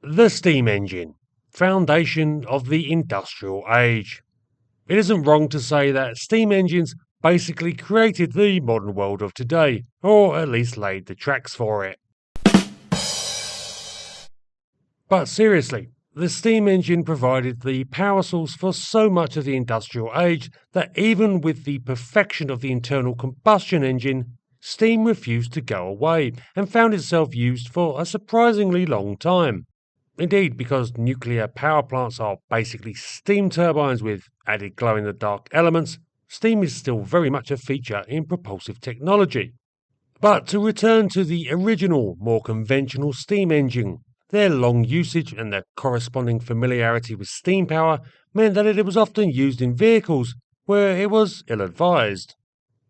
The steam engine, foundation of the industrial age. It isn't wrong to say that steam engines basically created the modern world of today, or at least laid the tracks for it. But seriously, the steam engine provided the power source for so much of the industrial age that even with the perfection of the internal combustion engine, steam refused to go away and found itself used for a surprisingly long time. Indeed, because nuclear power plants are basically steam turbines with added glow in the dark elements, steam is still very much a feature in propulsive technology. But to return to the original, more conventional steam engine, their long usage and their corresponding familiarity with steam power meant that it was often used in vehicles where it was ill advised.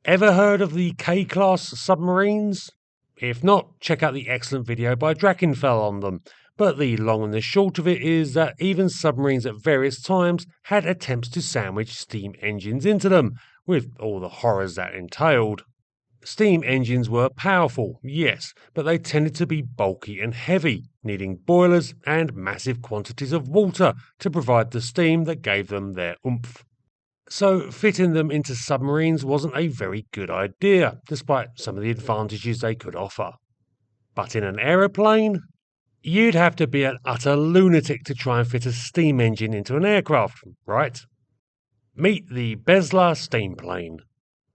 Ever heard of the K-class submarines? If not, check out the excellent video by Drakenfell on them. But the long and the short of it is that even submarines at various times had attempts to sandwich steam engines into them, with all the horrors that entailed. Steam engines were powerful, yes, but they tended to be bulky and heavy, needing boilers and massive quantities of water to provide the steam that gave them their oomph. So fitting them into submarines wasn't a very good idea, despite some of the advantages they could offer. But in an aeroplane? You'd have to be an utter lunatic to try and fit a steam engine into an aircraft, right? Meet the Besler steam plane.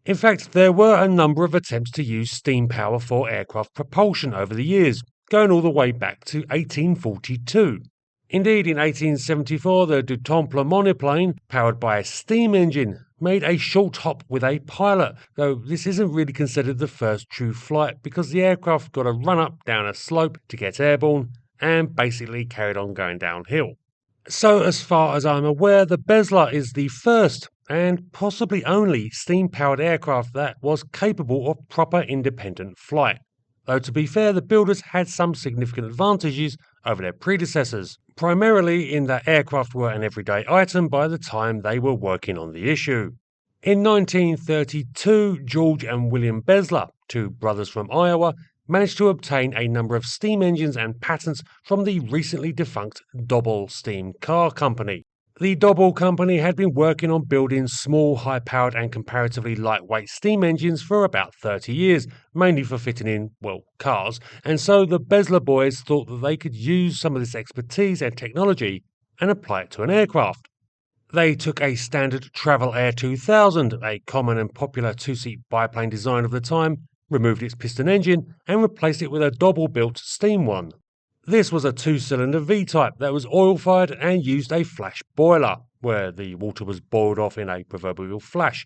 In fact, there were a number of attempts to use steam power for aircraft propulsion over the years, going all the way back to 1842. Indeed, in 1874, the Du Temple monoplane, powered by a steam engine, made a short hop with a pilot, though this isn't really considered the first true flight because the aircraft got a run up down a slope to get airborne and basically carried on going downhill. So as far as I'm aware, the Besler is the first and possibly only steam-powered aircraft that was capable of proper independent flight. Though to be fair, the builders had some significant advantages over their predecessors, primarily in that aircraft were an everyday item by the time they were working on the issue. In 1932, George and William Besler, two brothers from Iowa, managed to obtain a number of steam engines and patents from the recently defunct Doble Steam Car Company. The Doble Company had been working on building small, high-powered and comparatively lightweight steam engines for about 30 years, mainly for fitting in, well, cars, and so the Besler boys thought that they could use some of this expertise and technology and apply it to an aircraft. They took a standard Travel Air 2000, a common and popular two-seat biplane design of the time, removed its piston engine and replaced it with a Doble-built steam one. This was a two-cylinder V-type that was oil-fired and used a flash boiler, where the water was boiled off in a proverbial flash,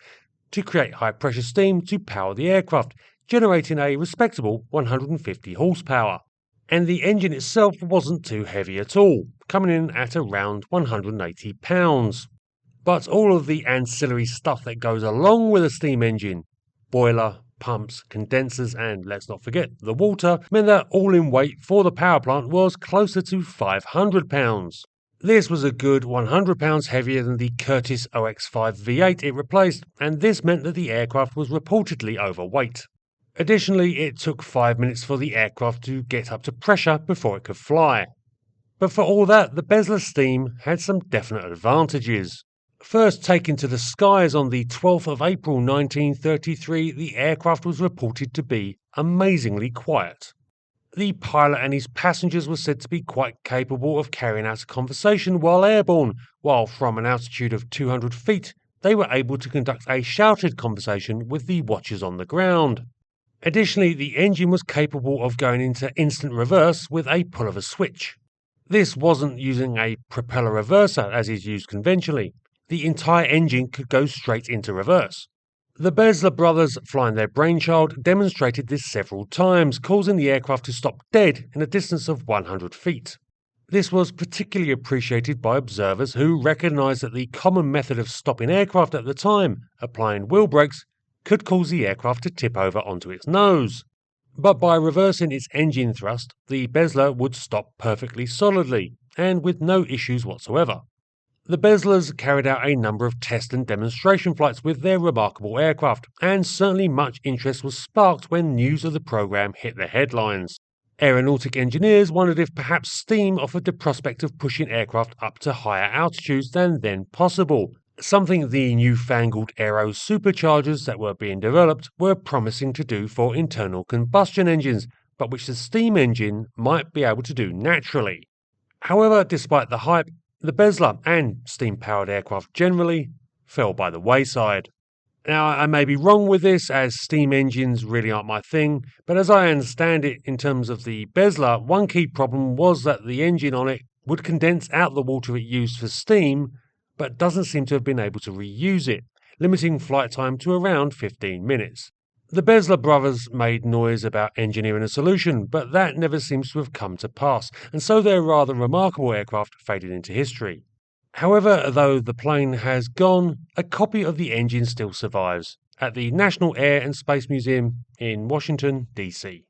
to create high-pressure steam to power the aircraft, generating a respectable 150 horsepower. And the engine itself wasn't too heavy at all, coming in at around 180 pounds. But all of the ancillary stuff that goes along with a steam engine, boiler, pumps, condensers, and let's not forget the water, meant that all-in weight for the power plant was closer to 500 pounds. This was a good 100 pounds heavier than the Curtiss OX-5 V8 it replaced, and this meant that the aircraft was reportedly overweight. Additionally, it took 5 minutes for the aircraft to get up to pressure before it could fly. But for all that, the Besler steam had some definite advantages. First taken to the skies on the 12th of April 1933, the aircraft was reported to be amazingly quiet. The pilot and his passengers were said to be quite capable of carrying out a conversation while airborne, while from an altitude of 200 feet, they were able to conduct a shouted conversation with the watchers on the ground. Additionally, the engine was capable of going into instant reverse with a pull of a switch. This wasn't using a propeller reverser as is used conventionally. The entire engine could go straight into reverse. The Besler brothers, flying their brainchild, demonstrated this several times, causing the aircraft to stop dead in a distance of 100 feet. This was particularly appreciated by observers who recognised that the common method of stopping aircraft at the time, applying wheel brakes, could cause the aircraft to tip over onto its nose. But by reversing its engine thrust, the Besler would stop perfectly solidly, and with no issues whatsoever. The Beslers carried out a number of test and demonstration flights with their remarkable aircraft, and certainly much interest was sparked when news of the program hit the headlines. Aeronautic engineers wondered if perhaps steam offered the prospect of pushing aircraft up to higher altitudes than then possible, something the newfangled aero superchargers that were being developed were promising to do for internal combustion engines, but which the steam engine might be able to do naturally. However, despite the hype, the Besler and steam-powered aircraft generally fell by the wayside. Now, I may be wrong with this, as steam engines really aren't my thing, but as I understand it, in terms of the Besler, one key problem was that the engine on it would condense out the water it used for steam, but doesn't seem to have been able to reuse it, limiting flight time to around 15 minutes. The Besler brothers made noise about engineering a solution, but that never seems to have come to pass, and so their rather remarkable aircraft faded into history. However, though the plane has gone, a copy of the engine still survives at the National Air and Space Museum in Washington, D.C.